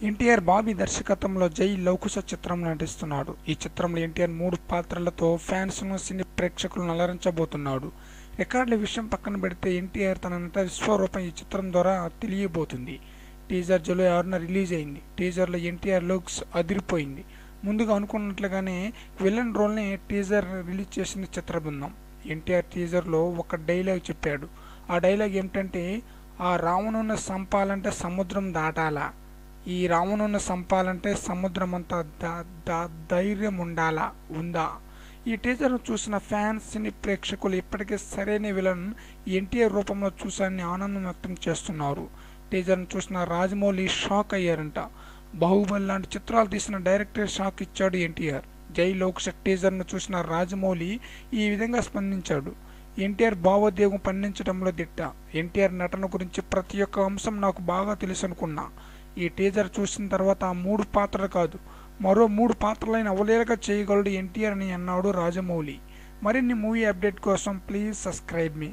ఎన్టీఆర్ బాబీ దర్శకత్వంలో జై లవకుశ చిత్రంలో నటిస్తున్నాడు. ఈ చిత్రంలో ఎన్టీఆర్ 3 పాత్రలతో ఫ్యాన్స్ను, సినీ ప్రేక్షకులను అలరించబోతున్నాడు. రికార్డుల విషయం పక్కన పెడితే ఎన్టీఆర్ తన నట విశ్వరూపం ఈ చిత్రం ద్వారా తెలియబోతుంది. టీజర్ జూలై 6న రిలీజ్ అయింది. టీజర్లో ఎన్టీఆర్ లుక్స్ అదిరిపోయింది. ముందుగా అనుకున్నట్లుగానే విలన్ రోల్ని టీజర్ రిలీజ్ చేసిన చిత్ర బృందం. ఎన్టీఆర్ టీజర్లో ఒక డైలాగ్ చెప్పాడు. ఆ డైలాగ్ ఏమిటంటే, ఆ రావణుని సంపాలంటే సముద్రం దాటాలా, ఈ రావణుని సంపాలంటే సముద్రం అంత ధైర్యం ఉందా. ఈ టీజర్ను చూసిన ఫ్యాన్స్, సినీ ప్రేక్షకులు ఇప్పటికే సరైన విలన్ ఎన్టీఆర్ రూపంలో చూసారని ఆనందం వ్యక్తం చేస్తున్నారు. టీజర్ను చూసిన రాజమౌళి షాక్ అయ్యారంట. బాహుబలి లాంటి చిత్రాలు తీసిన డైరెక్టర్ షాక్ ఇచ్చాడు ఎన్టీఆర్. జై లవకుశ టీజర్ను చూసిన రాజమౌళి ఈ విధంగా స్పందించాడు. ఎన్టీఆర్ భావోద్వేగం పండించడంలో దిట్ట. ఎన్టీఆర్ నటన గురించి ప్రతి ఒక్క అంశం నాకు బాగా తెలుసు అనుకున్నా. ఈ టీజర్ చూసిన తర్వాత ఆ 3 పాత్రలు కాదు, మరో 3 పాత్రలైన అవలీలగా చేయగలడు ఎన్టీఆర్ అని అన్నాడు రాజమౌళి. మరిన్ని మూవీ అప్డేట్ కోసం ప్లీజ్ సబ్స్క్రైబ్ మీ.